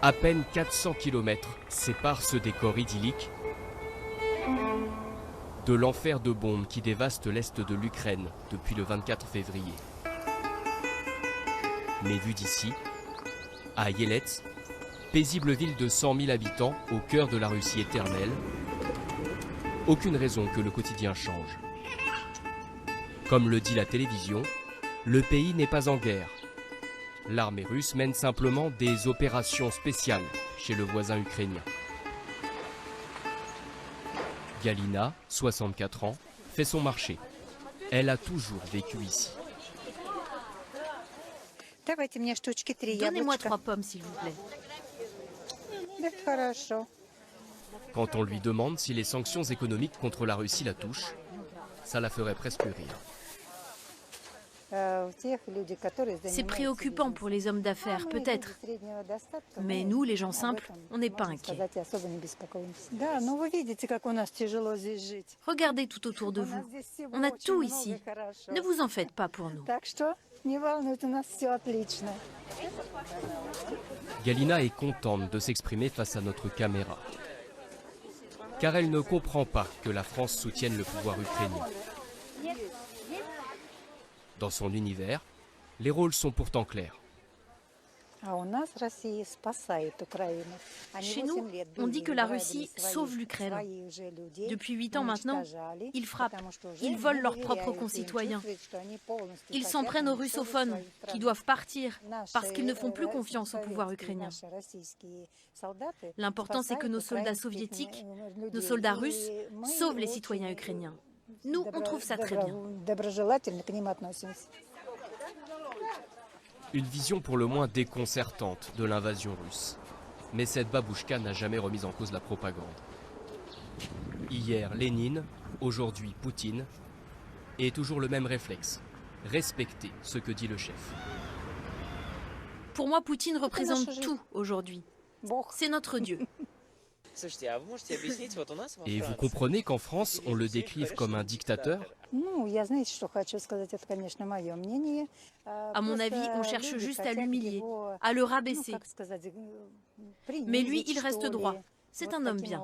À peine 400 km séparent ce décor idyllique de l'enfer de bombes qui dévaste l'est de l'Ukraine depuis le 24 février. Mais vu d'ici, à Yelets, paisible ville de 100 000 habitants au cœur de la Russie éternelle, aucune raison que le quotidien change. Comme le dit la télévision, le pays n'est pas en guerre. L'armée russe mène simplement des opérations spéciales chez le voisin ukrainien. Galina, 64 ans, fait son marché. Elle a toujours vécu ici. Donnez-moi 3 pommes, s'il vous plaît. Quand on lui demande si les sanctions économiques contre la Russie la touchent, ça la ferait presque rire. C'est préoccupant pour les hommes d'affaires, peut-être. Mais nous, les gens simples, on n'est pas inquiets. Regardez tout autour de vous. On a tout ici. Ne vous en faites pas pour nous. Galina est contente de s'exprimer face à notre caméra. Car elle ne comprend pas que la France soutienne le pouvoir ukrainien. Dans son univers, les rôles sont pourtant clairs. Chez nous, on dit que la Russie sauve l'Ukraine. Depuis 8 ans maintenant, ils frappent, ils volent leurs propres concitoyens. Ils s'en prennent aux russophones, qui doivent partir, parce qu'ils ne font plus confiance au pouvoir ukrainien. L'important, c'est que nos soldats soviétiques, nos soldats russes, sauvent les citoyens ukrainiens. Nous, on trouve ça très bien. Une vision pour le moins déconcertante de l'invasion russe. Mais cette babouchka n'a jamais remis en cause la propagande. Hier Lénine, aujourd'hui Poutine, et toujours le même réflexe, respecter ce que dit le chef. Pour moi, Poutine représente tout aujourd'hui. C'est notre Dieu. Et vous comprenez qu'en France, on le décrive comme un dictateur? À mon avis, on cherche juste à l'humilier, à le rabaisser. Mais lui, il reste droit. C'est un homme bien.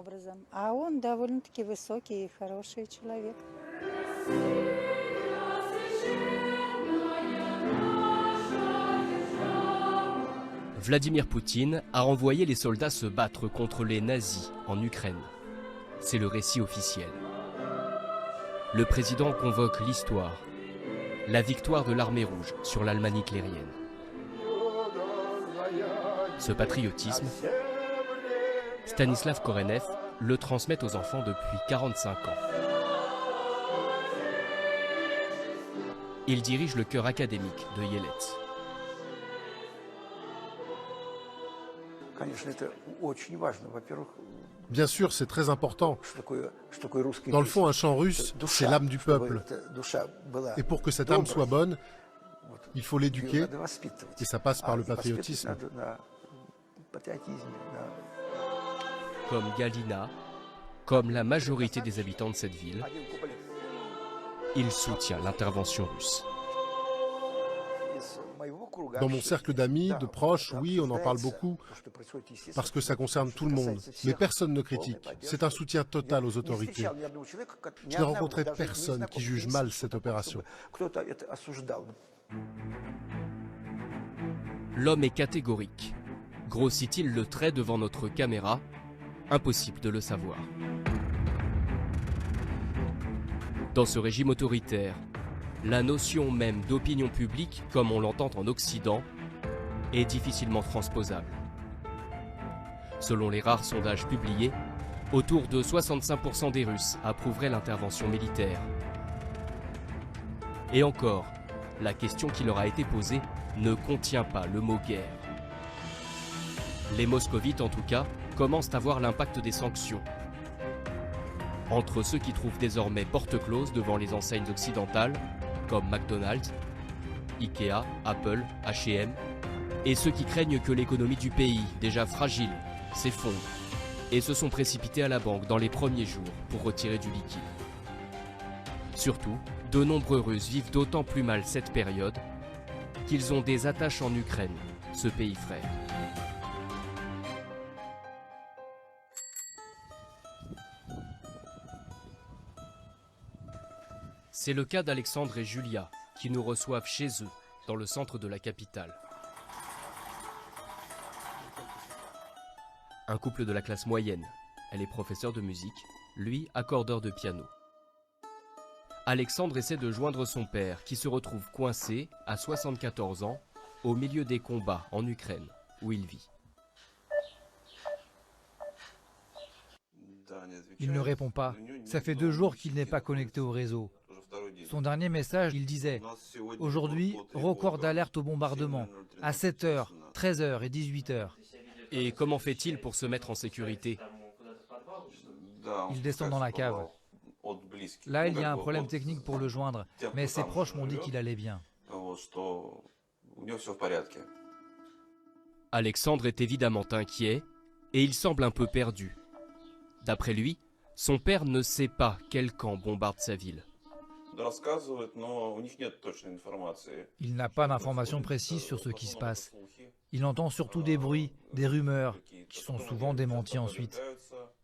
Vladimir Poutine a renvoyé les soldats se battre contre les nazis en Ukraine. C'est le récit officiel. Le président convoque l'histoire, la victoire de l'armée rouge sur l'Allemagne hitlérienne. Ce patriotisme, Stanislav Korenev le transmet aux enfants depuis 45 ans. Il dirige le chœur académique de Yelets. Bien sûr, c'est très important. Dans le fond, un chant russe, c'est l'âme du peuple. Et pour que cette âme soit bonne, il faut l'éduquer, et ça passe par le patriotisme. Comme Galina, comme la majorité des habitants de cette ville, il soutient l'intervention russe. Dans mon cercle d'amis, de proches, oui, on en parle beaucoup, parce que ça concerne tout le monde. Mais personne ne critique. C'est un soutien total aux autorités. Je n'ai rencontré personne qui juge mal cette opération. L'homme est catégorique. Grossit-il le trait devant notre caméra? Impossible de le savoir. Dans ce régime autoritaire, la notion même d'opinion publique, comme on l'entend en Occident, est difficilement transposable. Selon les rares sondages publiés, autour de 65% des Russes approuveraient l'intervention militaire. Et encore, la question qui leur a été posée ne contient pas le mot guerre. Les moscovites, en tout cas, commencent à voir l'impact des sanctions. Entre ceux qui trouvent désormais porte close devant les enseignes occidentales, comme McDonald's, Ikea, Apple, H&M, et ceux qui craignent que l'économie du pays, déjà fragile, s'effondre, et se sont précipités à la banque dans les premiers jours pour retirer du liquide. Surtout, de nombreux Russes vivent d'autant plus mal cette période qu'ils ont des attaches en Ukraine, ce pays frère. C'est le cas d'Alexandre et Julia, qui nous reçoivent chez eux, dans le centre de la capitale. Un couple de la classe moyenne. Elle est professeure de musique, lui accordeur de piano. Alexandre essaie de joindre son père, qui se retrouve coincé, à 74 ans, au milieu des combats en Ukraine, où il vit. Il ne répond pas. Ça fait 2 jours qu'il n'est pas connecté au réseau. Son dernier message, il disait « Aujourd'hui, record d'alerte au bombardement, à 7h, 13h et 18h. » Et comment fait-il pour se mettre en sécurité? Il descend dans la cave. Là, il y a un problème technique pour le joindre, mais ses proches m'ont dit qu'il allait bien. Alexandre est évidemment inquiet et il semble un peu perdu. D'après lui, son père ne sait pas quel camp bombarde sa ville. Il n'a pas d'informations précises sur ce qui se passe. Il entend surtout des bruits, des rumeurs, qui sont souvent démenties ensuite.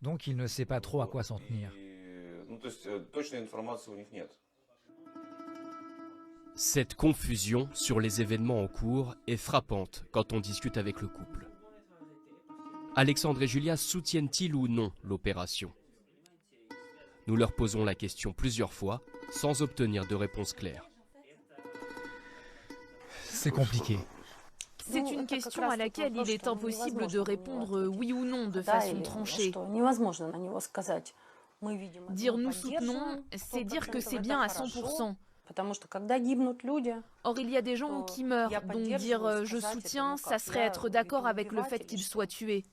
Donc il ne sait pas trop à quoi s'en tenir. Cette confusion sur les événements en cours est frappante quand on discute avec le couple. Alexandre et Julia soutiennent-ils ou non l'opération? Nous leur posons la question plusieurs fois, sans obtenir de réponse claire. C'est compliqué. C'est une question à laquelle il est impossible de répondre oui ou non de façon tranchée. Dire nous soutenons, c'est dire que c'est bien à 100%. Or, il y a des gens qui meurent, donc dire je soutiens, ça serait être d'accord avec le fait qu'ils soient tués.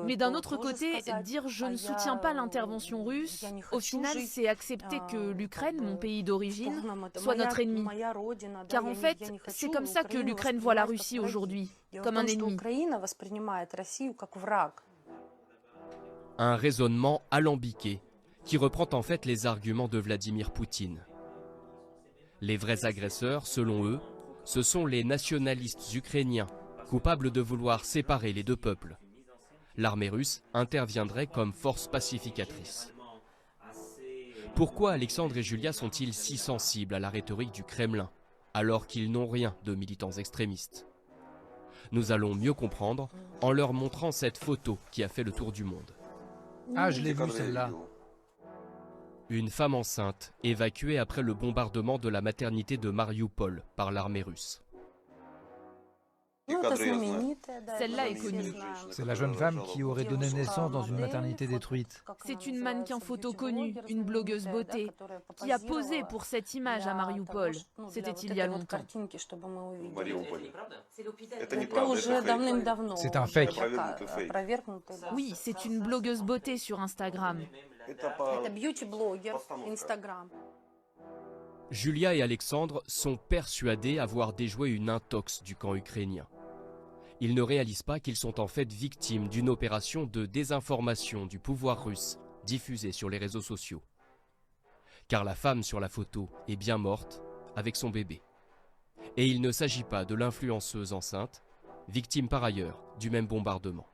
Mais d'un autre côté, dire je ne soutiens pas l'intervention russe, au final, c'est accepter que l'Ukraine, mon pays d'origine, soit notre ennemi. Car en fait, c'est comme ça que l'Ukraine voit la Russie aujourd'hui, comme un ennemi. Un raisonnement alambiqué qui reprend en fait les arguments de Vladimir Poutine. Les vrais agresseurs, selon eux, ce sont les nationalistes ukrainiens, coupables de vouloir séparer les deux peuples. L'armée russe interviendrait comme force pacificatrice. Pourquoi Alexandre et Julia sont-ils si sensibles à la rhétorique du Kremlin, alors qu'ils n'ont rien de militants extrémistes? Nous allons mieux comprendre en leur montrant cette photo qui a fait le tour du monde. Ah, je l'ai vue celle-là. Une femme enceinte, évacuée après le bombardement de la maternité de Marioupol par l'armée russe. Celle-là est connue. C'est la jeune femme qui aurait donné naissance dans une maternité détruite. C'est une mannequin photo connue, une blogueuse beauté, qui a posé pour cette image à Marioupol. C'était il y a longtemps. C'est un fake. Oui, c'est une blogueuse beauté sur Instagram. Julia et Alexandre sont persuadés avoir déjoué une intox du camp ukrainien. Ils ne réalisent pas qu'ils sont en fait victimes d'une opération de désinformation du pouvoir russe diffusée sur les réseaux sociaux. Car la femme sur la photo est bien morte avec son bébé. Et il ne s'agit pas de l'influenceuse enceinte, victime par ailleurs du même bombardement.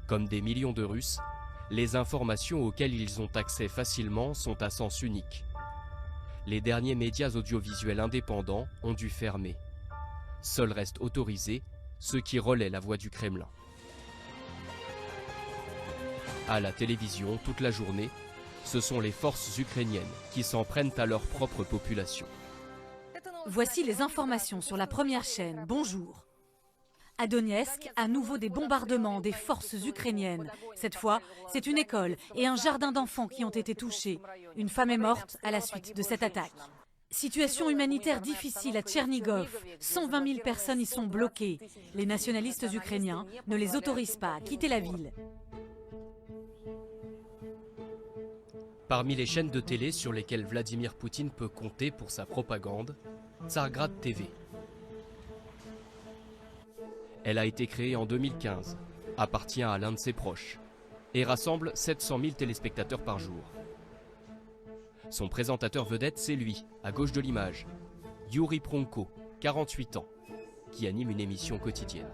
Comme des millions de Russes, les informations auxquelles ils ont accès facilement sont à sens unique. Les derniers médias audiovisuels indépendants ont dû fermer. Seuls restent autorisés ceux qui relaient la voix du Kremlin. À la télévision, toute la journée, ce sont les forces ukrainiennes qui s'en prennent à leur propre population. Voici les informations sur la première chaîne. Bonjour. À Donetsk, à nouveau des bombardements des forces ukrainiennes. Cette fois, c'est une école et un jardin d'enfants qui ont été touchés. Une femme est morte à la suite de cette attaque. Situation humanitaire difficile à Tchernigov. 120 000 personnes y sont bloquées. Les nationalistes ukrainiens ne les autorisent pas à quitter la ville. Parmi les chaînes de télé sur lesquelles Vladimir Poutine peut compter pour sa propagande, Tsargrad TV. Elle a été créée en 2015, appartient à l'un de ses proches et rassemble 700 000 téléspectateurs par jour. Son présentateur vedette, c'est lui, à gauche de l'image, Yuri Pronko, 48 ans, qui anime une émission quotidienne.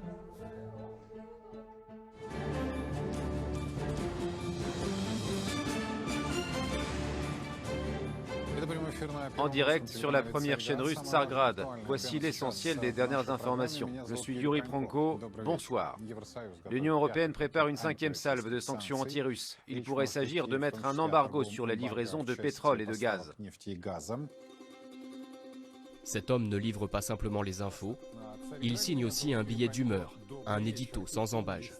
En direct sur la première chaîne russe Tsargrad. Voici l'essentiel des dernières informations. Je suis Yuri Pronko, bonsoir. L'Union européenne prépare une 5e salve de sanctions anti-russes. Il pourrait s'agir de mettre un embargo sur la livraison de pétrole et de gaz. Cet homme ne livre pas simplement les infos, il signe aussi un billet d'humeur, un édito sans embâge.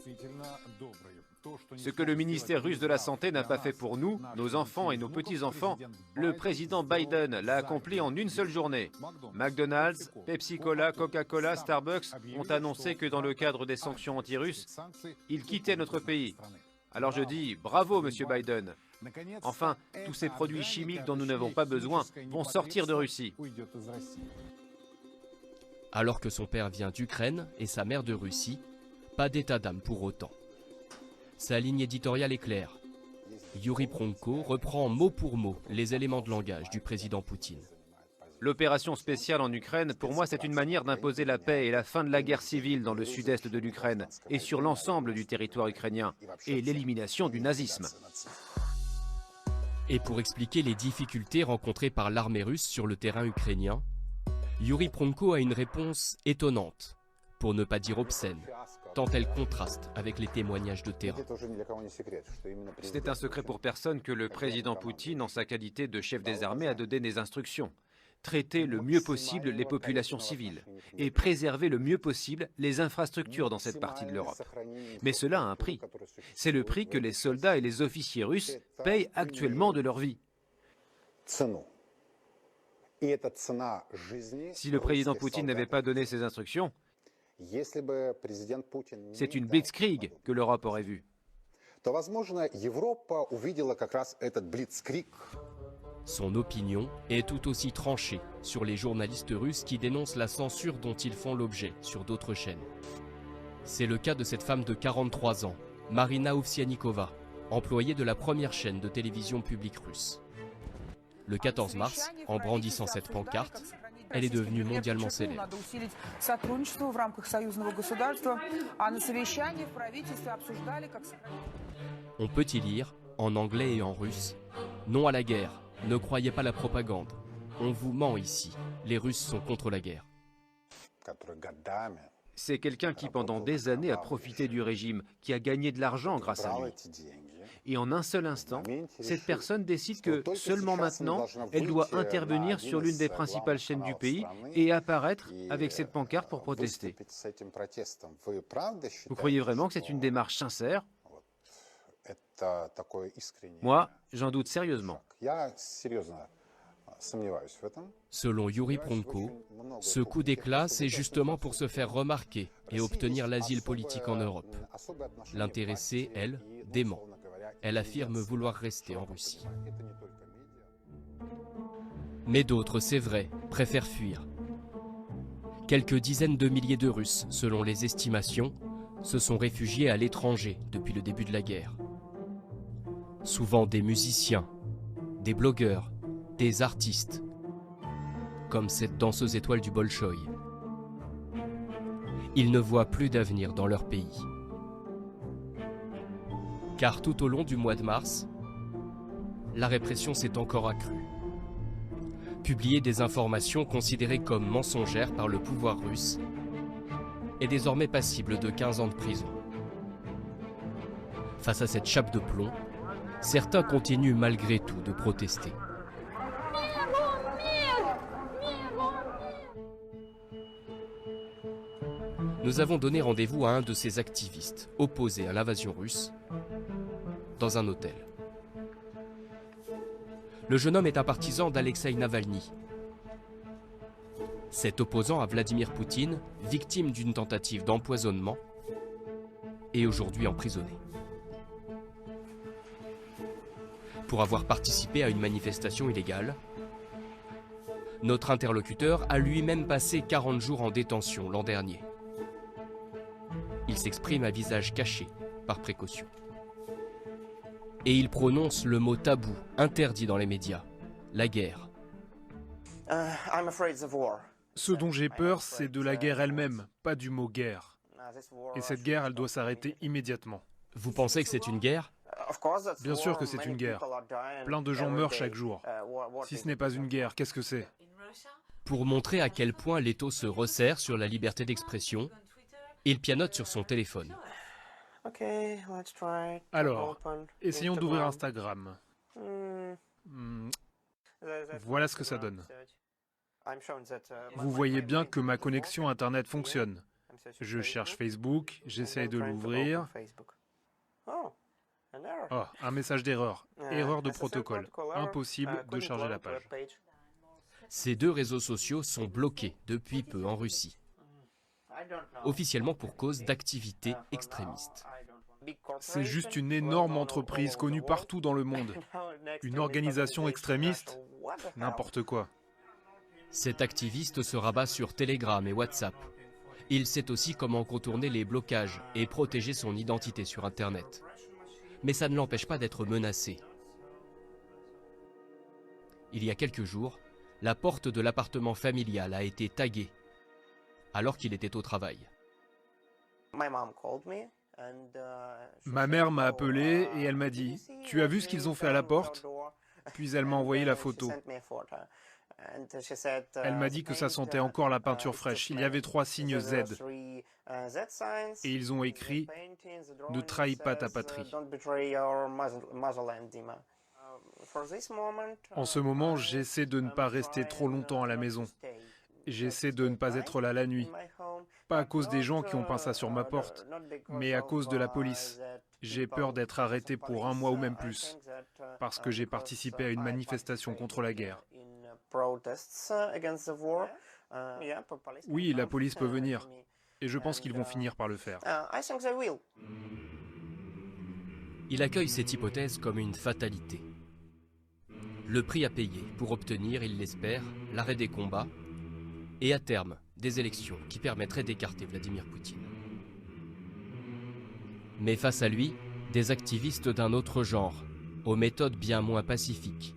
Ce que le ministère russe de la Santé n'a pas fait pour nous, nos enfants et nos petits-enfants, le président Biden l'a accompli en une seule journée. McDonald's, Pepsi-Cola, Coca-Cola, Starbucks ont annoncé que dans le cadre des sanctions anti-russes, ils quittaient notre pays. Alors je dis bravo, monsieur Biden. Enfin, tous ces produits chimiques dont nous n'avons pas besoin vont sortir de Russie. Alors que son père vient d'Ukraine et sa mère de Russie, pas d'état d'âme pour autant. Sa ligne éditoriale est claire. Yuri Pronko reprend mot pour mot les éléments de langage du président Poutine. L'opération spéciale en Ukraine, pour moi, c'est une manière d'imposer la paix et la fin de la guerre civile dans le sud-est de l'Ukraine et sur l'ensemble du territoire ukrainien, et l'élimination du nazisme. Et pour expliquer les difficultés rencontrées par l'armée russe sur le terrain ukrainien, Yuri Pronko a une réponse étonnante, pour ne pas dire obscène, tant elle contraste avec les témoignages de terrain. C'était un secret pour personne que le président Poutine, en sa qualité de chef des armées, a donné des instructions. Traiter le mieux possible les populations civiles et préserver le mieux possible les infrastructures dans cette partie de l'Europe. Mais cela a un prix. C'est le prix que les soldats et les officiers russes payent actuellement de leur vie. Si le président Poutine n'avait pas donné ces instructions, c'est une blitzkrieg que l'Europe aurait vue. Son opinion est tout aussi tranchée sur les journalistes russes qui dénoncent la censure dont ils font l'objet sur d'autres chaînes. C'est le cas de cette femme de 43 ans, Marina Ovsianikova, employée de la première chaîne de télévision publique russe. Le 14 mars, en brandissant cette pancarte, elle est devenue mondialement célèbre. On peut y lire, en anglais et en russe, « Non à la guerre, ne croyez pas la propagande. On vous ment ici, les Russes sont contre la guerre. » C'est quelqu'un qui pendant des années a profité du régime, qui a gagné de l'argent grâce à lui. Et en un seul instant, cette personne décide que seulement maintenant, elle doit intervenir sur l'une des principales chaînes du pays et apparaître avec cette pancarte pour protester. Vous croyez vraiment que c'est une démarche sincère? Moi, j'en doute sérieusement. Selon Yuri Pronko, ce coup d'éclat, c'est justement pour se faire remarquer et obtenir l'asile politique en Europe. L'intéressée, elle, dément. Elle affirme vouloir rester en Russie. Mais d'autres, c'est vrai, préfèrent fuir. Quelques dizaines de milliers de Russes, selon les estimations, se sont réfugiés à l'étranger depuis le début de la guerre. Souvent des musiciens, des blogueurs, des artistes, comme cette danseuse étoile du Bolchoï. Ils ne voient plus d'avenir dans leur pays. Car tout au long du mois de mars, la répression s'est encore accrue. Publier des informations considérées comme mensongères par le pouvoir russe est désormais passible de 15 ans de prison. Face à cette chape de plomb, certains continuent malgré tout de protester. Nous avons donné rendez-vous à un de ces activistes opposés à l'invasion russe dans un hôtel. Le jeune homme est un partisan d'Alexeï Navalny. Cet opposant à Vladimir Poutine, victime d'une tentative d'empoisonnement, est aujourd'hui emprisonné. Pour avoir participé à une manifestation illégale, notre interlocuteur a lui-même passé 40 jours en détention l'an dernier. Il s'exprime à visage caché, par précaution. Et il prononce le mot tabou, interdit dans les médias, la guerre. Ce dont j'ai peur, c'est de la guerre elle-même, pas du mot guerre. Et cette guerre, elle doit s'arrêter immédiatement. Vous pensez que c'est une guerre ? Bien sûr que c'est une guerre. Plein de gens meurent chaque jour. Si ce n'est pas une guerre, qu'est-ce que c'est? Pour montrer à quel point l'étau se resserre sur la liberté d'expression, il pianote sur son téléphone. Alors, essayons d'ouvrir Instagram. Voilà ce que ça donne. Vous voyez bien que ma connexion Internet fonctionne. Je cherche Facebook, j'essaye de l'ouvrir. Oh, un message d'erreur. Erreur de protocole. Impossible de charger la page. Ces deux réseaux sociaux sont bloqués depuis peu en Russie, officiellement pour cause d'activités extrémistes. C'est juste une énorme entreprise connue partout dans le monde. Une organisation extrémiste? N'importe quoi. Cet activiste se rabat sur Telegram et WhatsApp. Il sait aussi comment contourner les blocages et protéger son identité sur Internet. Mais ça ne l'empêche pas d'être menacé. Il y a quelques jours, la porte de l'appartement familial a été taguée, alors qu'il était au travail. Ma mère m'a appelé et elle m'a dit « Tu as vu ce qu'ils ont fait à la porte ?» Puis elle m'a envoyé la photo. Elle m'a dit que ça sentait encore la peinture fraîche. Il y avait 3 signes Z. Et ils ont écrit « Ne trahis pas ta patrie ». En ce moment, j'essaie de ne pas rester trop longtemps à la maison. J'essaie de ne pas être là la nuit. Pas à cause des gens qui ont peint ça sur ma porte, mais à cause de la police. J'ai peur d'être arrêté pour 1 mois ou même plus, parce que j'ai participé à une manifestation contre la guerre. Oui, la police peut venir, et je pense qu'ils vont finir par le faire. Il accueille cette hypothèse comme une fatalité. Le prix à payer pour obtenir, il l'espère, l'arrêt des combats et à terme des élections qui permettraient d'écarter Vladimir Poutine. Mais face à lui, des activistes d'un autre genre, aux méthodes bien moins pacifiques,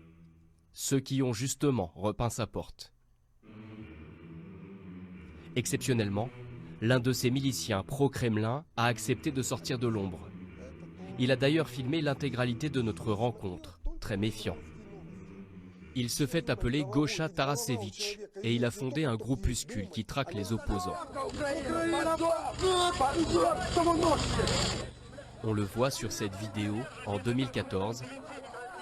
ceux qui ont justement repeint sa porte. Exceptionnellement, l'un de ces miliciens pro-Kremlin a accepté de sortir de l'ombre. Il a d'ailleurs filmé l'intégralité de notre rencontre, très méfiant. Il se fait appeler Gosha Tarasevich et il a fondé un groupuscule qui traque les opposants. On le voit sur cette vidéo, en 2014,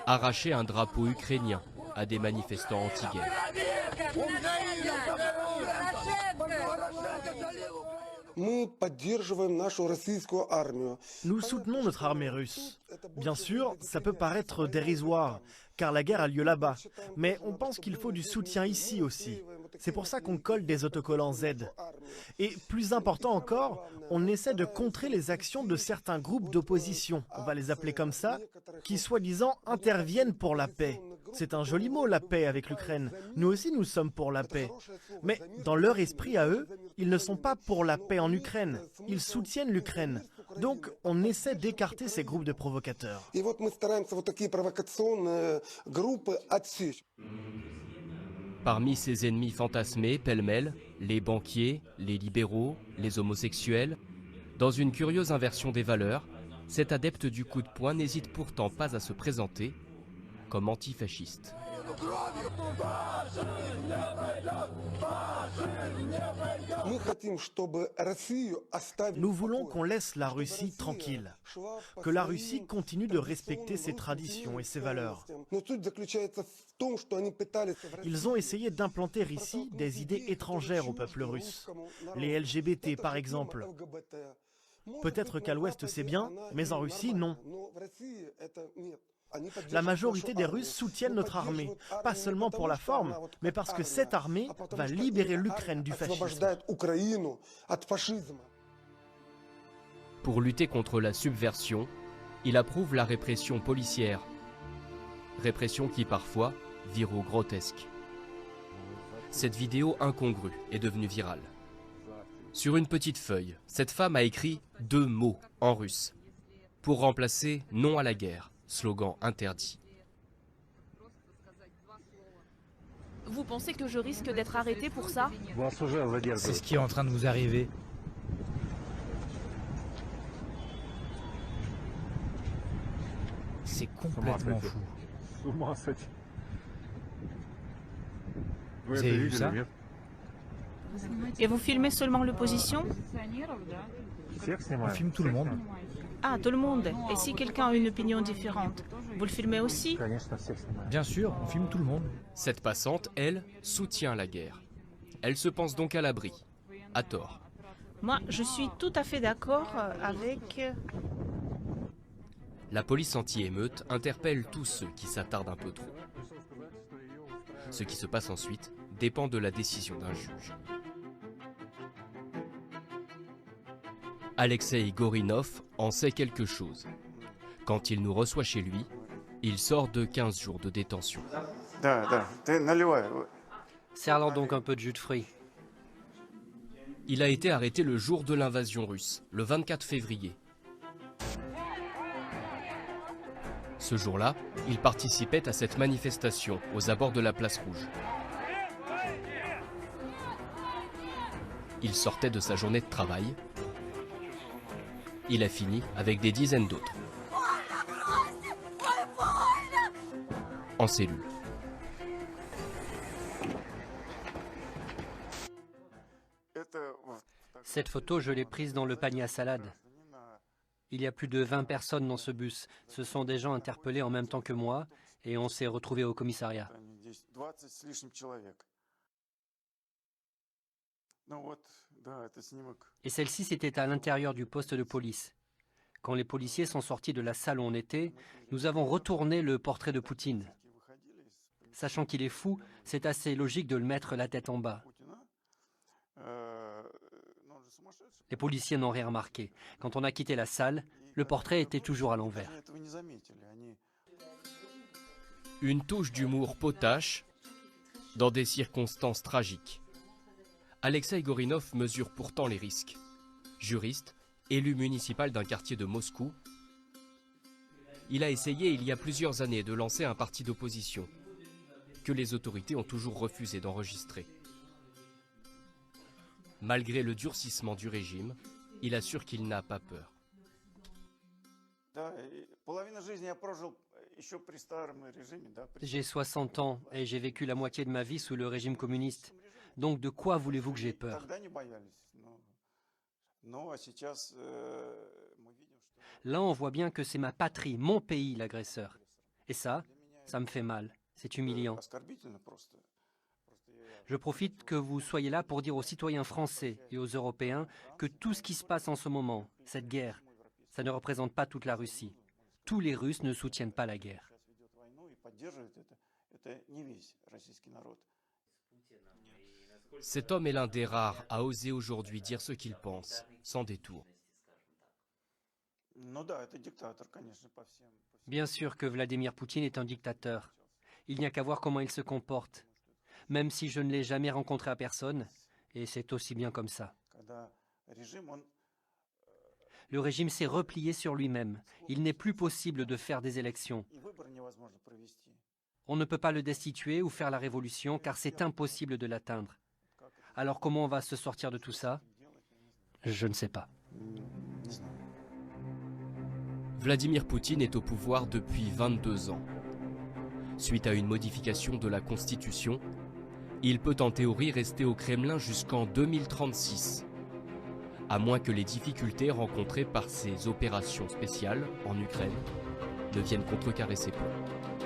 arracher un drapeau ukrainien à des manifestants anti-guerre. Nous soutenons notre armée russe. Bien sûr, ça peut paraître dérisoire, car la guerre a lieu là-bas. Mais on pense qu'il faut du soutien ici aussi. C'est pour ça qu'on colle des autocollants Z. Et plus important encore, on essaie de contrer les actions de certains groupes d'opposition, on va les appeler comme ça, qui soi-disant interviennent pour la paix. C'est un joli mot, la paix avec l'Ukraine. Nous aussi, nous sommes pour la paix. Mais dans leur esprit à eux, ils ne sont pas pour la paix en Ukraine. Ils soutiennent l'Ukraine. Donc, on essaie d'écarter ces groupes de provocateurs. Parmi ses ennemis fantasmés, pêle-mêle, les banquiers, les libéraux, les homosexuels, dans une curieuse inversion des valeurs, cet adepte du coup de poing n'hésite pourtant pas à se présenter comme antifasciste. Nous voulons qu'on laisse la Russie tranquille, que la Russie continue de respecter ses traditions et ses valeurs. Ils ont essayé d'implanter ici des idées étrangères au peuple russe, les LGBT par exemple. Peut-être qu'à l'Ouest c'est bien, mais en Russie non. La majorité des Russes soutiennent notre armée, pas seulement pour la forme, mais parce que cette armée va libérer l'Ukraine du fascisme. Pour lutter contre la subversion, il approuve la répression policière. Répression qui parfois vire au grotesque. Cette vidéo incongrue est devenue virale. Sur une petite feuille, cette femme a écrit 2 mots en russe pour remplacer « non à la guerre », slogan interdit. Vous pensez que je risque d'être arrêté pour ça? C'est ce qui est en train de vous arriver. C'est complètement fou. Vous avez vu ça? Et vous filmez seulement l'opposition? On filme tout le monde. Ah, tout le monde. Et si quelqu'un a une opinion différente, vous le filmez aussi? Bien sûr, on filme tout le monde. Cette passante, elle, soutient la guerre. Elle se pense donc à l'abri, à tort. Moi, je suis tout à fait d'accord avec... La police anti-émeute interpelle tous ceux qui s'attardent un peu trop. Ce qui se passe ensuite dépend de la décision d'un juge. Alexei Gorinov en sait quelque chose. Quand il nous reçoit chez lui, il sort de 15 jours de détention. Serre-leur donc un peu de jus de fruits. Il a été arrêté le jour de l'invasion russe, le 24 février. Ce jour-là, il participait à cette manifestation aux abords de la place Rouge. Il sortait de sa journée de travail. Il a fini avec des dizaines d'autres. En cellule. Cette photo, je l'ai prise dans le panier à salade. Il y a plus de 20 personnes dans ce bus. Ce sont des gens interpellés en même temps que moi et on s'est retrouvés au commissariat. Et celle-ci, c'était à l'intérieur du poste de police. Quand les policiers sont sortis de la salle où on était, nous avons retourné le portrait de Poutine. Sachant qu'il est fou, c'est assez logique de le mettre la tête en bas. Les policiers n'ont rien remarqué. Quand on a quitté la salle, le portrait était toujours à l'envers. Une touche d'humour potache dans des circonstances tragiques. Alexei Gorinov mesure pourtant les risques. Juriste, élu municipal d'un quartier de Moscou, il a essayé il y a plusieurs années de lancer un parti d'opposition que les autorités ont toujours refusé d'enregistrer. Malgré le durcissement du régime, il assure qu'il n'a pas peur. J'ai 60 ans et j'ai vécu la moitié de ma vie sous le régime communiste. Donc de quoi voulez-vous que j'aie peur? Là, on voit bien que c'est ma patrie, mon pays, l'agresseur. Et ça me fait mal. C'est humiliant. Je profite que vous soyez là pour dire aux citoyens français et aux Européens que tout ce qui se passe en ce moment, cette guerre, ça ne représente pas toute la Russie. Tous les Russes ne soutiennent pas la guerre. Cet homme est l'un des rares à oser aujourd'hui dire ce qu'il pense, sans détour. Bien sûr que Vladimir Poutine est un dictateur. Il n'y a qu'à voir comment il se comporte. Même si je ne l'ai jamais rencontré à personne, et c'est aussi bien comme ça. Le régime s'est replié sur lui-même. Il n'est plus possible de faire des élections. On ne peut pas le destituer ou faire la révolution, car c'est impossible de l'atteindre. Alors comment on va se sortir de tout ça? Je ne sais pas. Vladimir Poutine est au pouvoir depuis 22 ans. Suite à une modification de la Constitution, il peut en théorie rester au Kremlin jusqu'en 2036, à moins que les difficultés rencontrées par ses opérations spéciales en Ukraine ne viennent contrecarrer ses plans.